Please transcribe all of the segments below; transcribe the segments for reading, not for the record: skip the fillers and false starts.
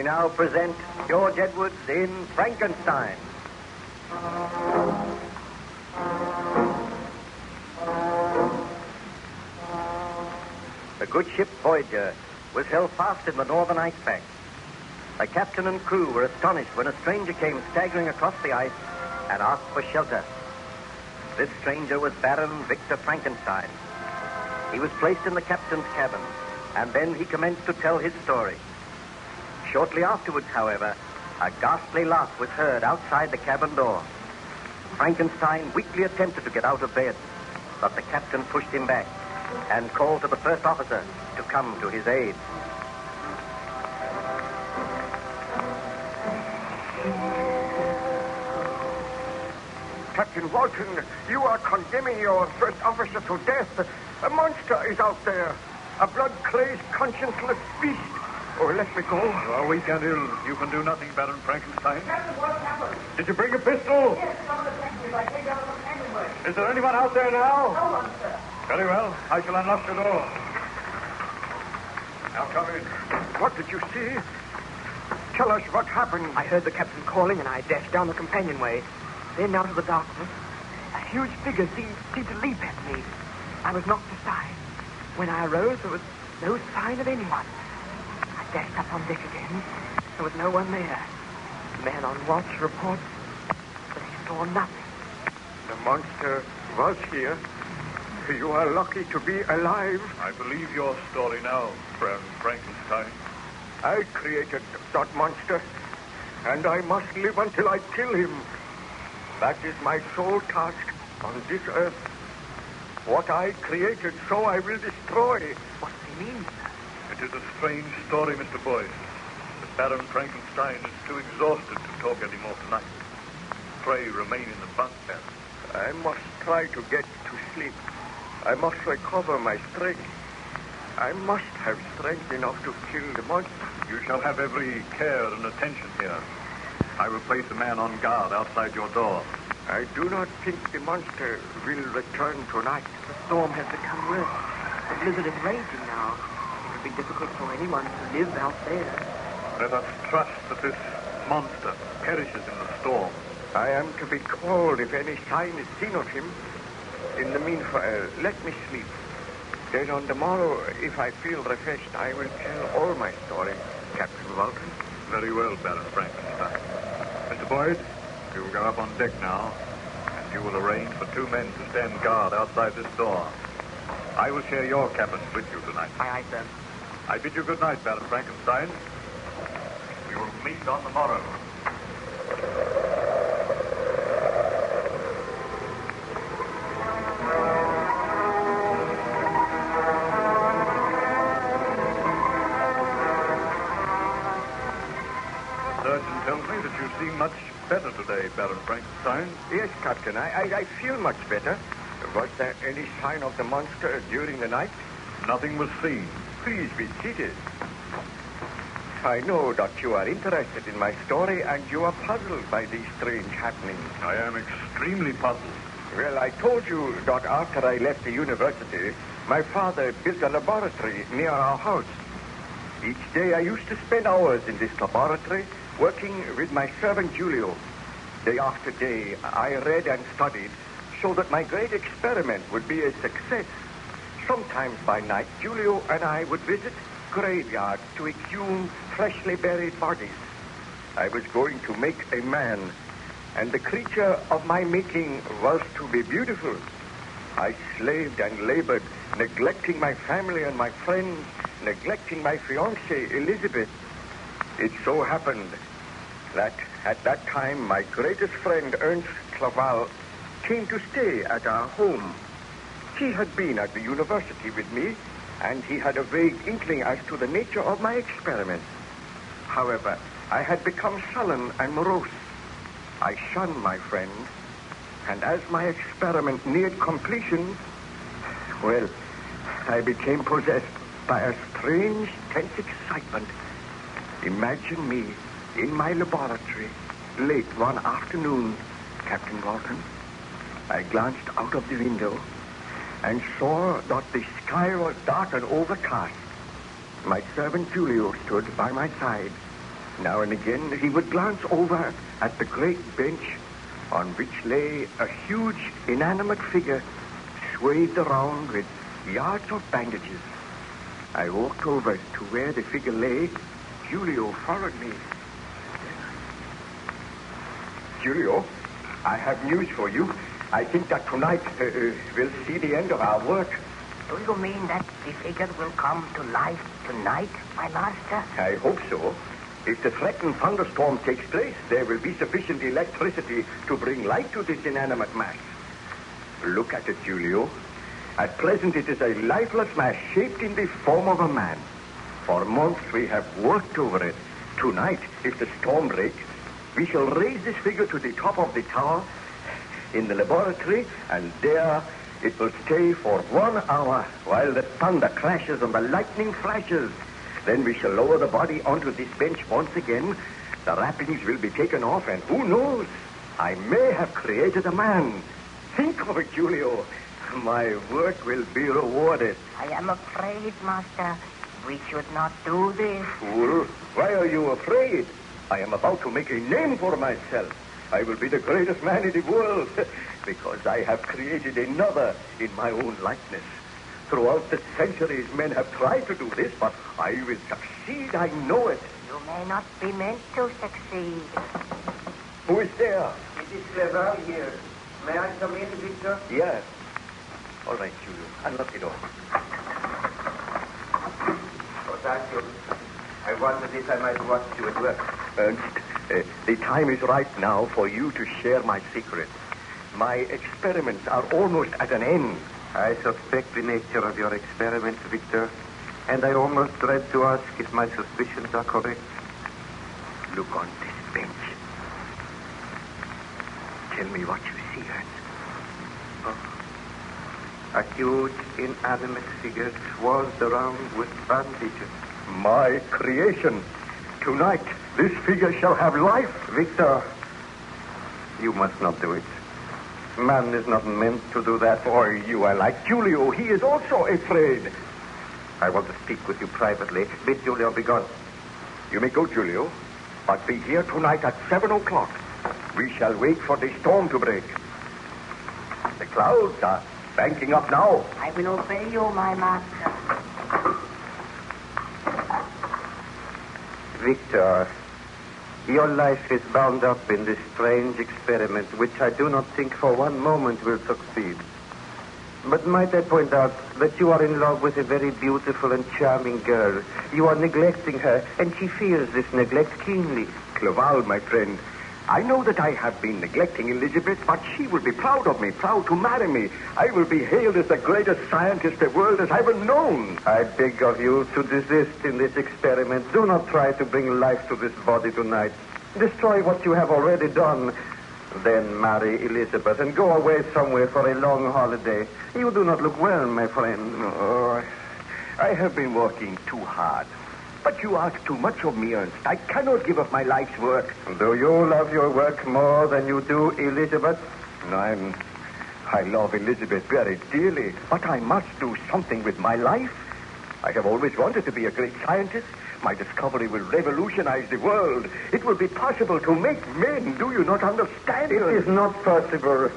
now present George Edwards in Frankenstein. The good ship Voyager was held fast in the northern ice pack. The captain and crew were astonished when a stranger came staggering across the ice and asked for shelter. This stranger was Baron Victor Frankenstein. He was placed in the captain's cabin, and then he commenced to tell his story. Shortly afterwards, however, a ghastly laugh was heard outside the cabin door. Frankenstein weakly attempted to get out of bed, but the captain pushed him back and called to the first officer to come to his aid. Captain Walton, you are condemning your first officer to death. A monster is out there. A blood-crazed, conscienceless beast. Oh, let me go. You are weak and ill. You can do nothing, Baron Frankenstein. Captain, what happened? Did you bring a pistol? Yes, some of the detectives I came down from anyway. Is there anyone out there now? No one, sir. Very well. I shall unlock the door. Now come in. What did you see? Tell us what happened. I heard the captain calling, and I dashed down the companionway. Then, out of the darkness, a huge figure seemed to leap at me. I was knocked aside. When I arose, there was no sign of anyone. I dashed up on deck again. There was no one there. The man on watch reports that he saw nothing. The monster was here. You are lucky to be alive. I believe your story now, Baron Frankenstein. I created that monster, and I must live until I kill him. That is my sole task on this earth. What I created, so I will destroy. What does he mean, sir? It is a strange story, Mr. Boyce. But Baron Frankenstein is too exhausted to talk any more tonight. Pray remain in the bunk, Baron. I must try to get to sleep. I must recover my strength. I must have strength enough to kill the monster. You shall have every care and attention here. I will place a man on guard outside your door. I do not think the monster will return tonight. The storm has become worse. The blizzard is raging now. It would be difficult for anyone to live out there. Let us trust that this monster perishes in the storm. I am to be called if any sign is seen of him. In the meanwhile, let me sleep. Then on the morrow, if I feel refreshed, I will tell all my story, Captain Walton. Very well, Baron Frankenstein. Mr. Boyd, you will go up on deck now, and you will arrange for 2 men to stand guard outside this door. I will share your cabin with you tonight. Aye, sir. I bid you good night, Baron Frankenstein. We will meet on the morrow. Surgeon tells me that you seem much better today, Baron Frankenstein. Yes, Captain, I feel much better. Was there any sign of the monster during the night? Nothing was seen. Please be seated. I know that you are interested in my story and you are puzzled by these strange happenings. I am extremely puzzled. Well, I told you that after I left the university, my father built a laboratory near our house. Each day I used to spend hours in this laboratory working with my servant Julio. Day after day, I read and studied so that my great experiment would be a success. Sometimes by night, Julio and I would visit graveyards to exhume freshly buried bodies. I was going to make a man, and the creature of my making was to be beautiful. I slaved and labored, neglecting my family and my friends, neglecting my fiancée, Elizabeth. It so happened that at that time, my greatest friend, Ernst Claval, came to stay at our home. He had been at the university with me, and he had a vague inkling as to the nature of my experiment. However, I had become sullen and morose. I shunned my friend, and as my experiment neared completion, well, I became possessed by a strange, tense excitement. Imagine me in my laboratory late one afternoon, Captain Walton. I glanced out of the window and saw that the sky was dark and overcast. My servant Julio stood by my side. Now and again, he would glance over at the great bench on which lay a huge inanimate figure swathed around with yards of bandages. I walked over to where the figure lay. Julio followed me. Julio, I have news for you. I think that tonight we'll see the end of our work. Do you mean that the figure will come to life tonight, my master? I hope so. If the threatened thunderstorm takes place, there will be sufficient electricity to bring light to this inanimate mass. Look at it, Julio. At present, it is a lifeless mass shaped in the form of a man. For months, we have worked over it. Tonight, if the storm breaks, we shall raise this figure to the top of the tower in the laboratory, and there it will stay for 1 hour while the thunder crashes and the lightning flashes. Then we shall lower the body onto this bench once again. The wrappings will be taken off, and who knows? I may have created a man. Think of it, Julio. My work will be rewarded. I am afraid, master, we should not do this. Fool, why are you afraid? I am about to make a name for myself. I will be the greatest man in the world because I have created another in my own likeness. Throughout the centuries, men have tried to do this, but I will succeed. I know it. You may not be meant to succeed. Who is there? It is Cleval here. May I come in, Victor? Yes. All right, Julio. Unlock the door. Oh, thank you. I wondered if I might watch you at work. Ernst, the time is right now for you to share my secret. My experiments are almost at an end. I suspect the nature of your experiments, Victor, and I almost dread to ask if my suspicions are correct. Look on this bench. Tell me what you see, Ernst. A huge, inanimate figure swathed around with bandages. My creation. Tonight, this figure shall have life. Victor, you must not do it. Man is not meant to do that. Boy, you are like Julio. He is also afraid. I want to speak with you privately. Bid Julio be gone. You may go, Julio, but be here tonight at 7 o'clock. We shall wait for the storm to break. The clouds are banking up now. I will obey you, my master. Victor, your life is bound up in this strange experiment, which I do not think for one moment will succeed. But might I point out that you are in love with a very beautiful and charming girl. You are neglecting her, and she feels this neglect keenly. Cleval, my friend, I know that I have been neglecting Elizabeth, but she will be proud of me, proud to marry me. I will be hailed as the greatest scientist the world has ever known. I beg of you to desist in this experiment. Do not try to bring life to this body tonight. Destroy what you have already done. Then marry Elizabeth and go away somewhere for a long holiday. You do not look well, my friend. Oh, I have been working too hard. But you ask too much of me, Ernst. I cannot give up my life's work. Do you love your work more than you do Elizabeth? I love Elizabeth very dearly, but I must do something with my life. I have always wanted to be a great scientist. My discovery will revolutionize the world. It will be possible to make men. Do you not understand? It is not possible.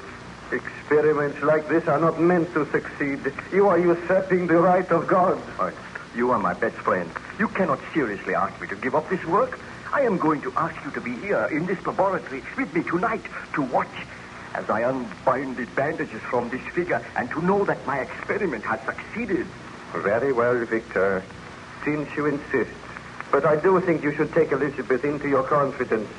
Experiments like this are not meant to succeed. You are usurping the right of God. Ernst, you are my best friend. You cannot seriously ask me to give up this work. I am going to ask you to be here in this laboratory with me tonight to watch as I unbind the bandages from this figure and to know that my experiment has succeeded. Very well, Victor. Since you insist. But I do think you should take Elizabeth into your confidence.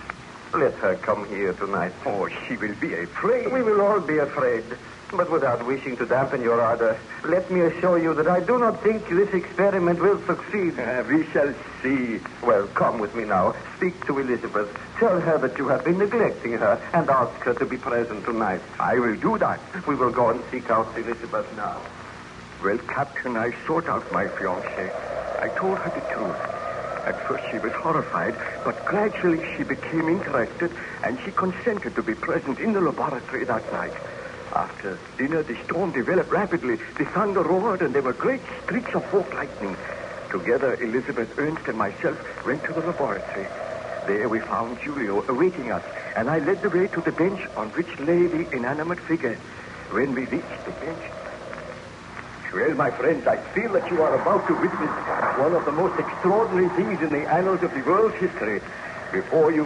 Let her come here tonight. Oh, she will be afraid. We will all be afraid. But without wishing to dampen your ardor, let me assure you that I do not think this experiment will succeed. We shall see. Well, come with me now. Speak to Elizabeth. Tell her that you have been neglecting her and ask her to be present tonight. I will do that. We will go and seek out Elizabeth now. Well, Captain, I sought out my fiancée. I told her the truth. At first she was horrified, but gradually she became interested, and she consented to be present in the laboratory that night. After dinner, the storm developed rapidly. The thunder roared, and there were great streaks of forked lightning. Together, Elizabeth, Ernst, and myself went to the laboratory. There we found Julio awaiting us, and I led the way to the bench on which lay the inanimate figure. When we reached the bench... Well, my friends, I feel that you are about to witness one of the most extraordinary things in the annals of the world's history. Before you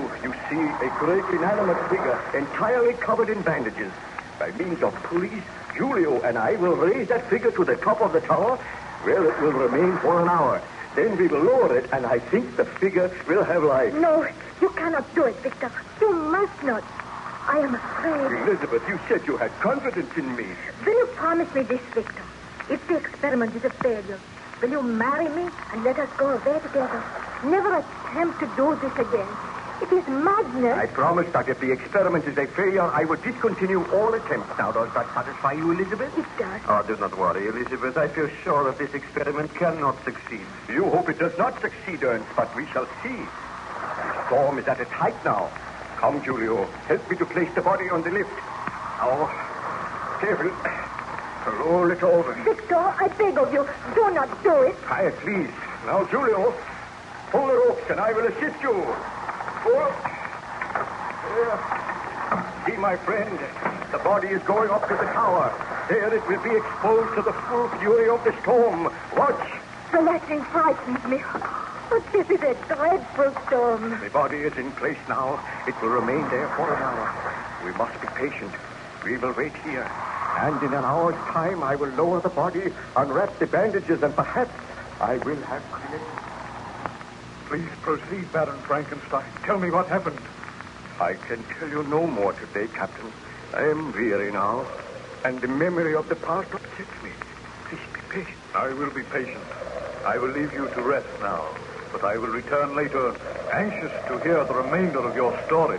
see a great inanimate figure entirely covered in bandages. By means of pulleys, Julio and I will raise that figure to the top of the tower, where it will remain for an hour. Then we will lower it, and I think the figure will have life. No, you cannot do it, Victor. You must not. I am afraid. Elizabeth, you said you had confidence in me. Will you promise me this, Victor? If the experiment is a failure, will you marry me and let us go away together? Never attempt to do this again. It is madness. I promise that if the experiment is a failure, I will discontinue all attempts. Now, does that satisfy you, Elizabeth? It does. Oh, do not worry, Elizabeth. I feel sure that this experiment cannot succeed. You hope it does not succeed, Ernst, but we shall see. The storm is at its height now. Come, Julio. Help me to place the body on the lift. Now, careful. Roll it over. Victor, I beg of you, do not do it. Quiet, please. Now, Julio, pull the ropes and I will assist you. Pull. There. See, my friend, the body is going up to the tower. There it will be exposed to the full fury of the storm. Watch. The lightning frightens me. But this is a dreadful storm. The body is in place now. It will remain there for an hour. We must be patient. We will wait here. And in an hour's time, I will lower the body, unwrap the bandages, and perhaps I will have created... Please proceed, Baron Frankenstein. Tell me what happened. I can tell you no more today, Captain. I am weary now, and the memory of the past upsets me. Please be patient. I will be patient. I will leave you to rest now, but I will return later, anxious to hear the remainder of your story.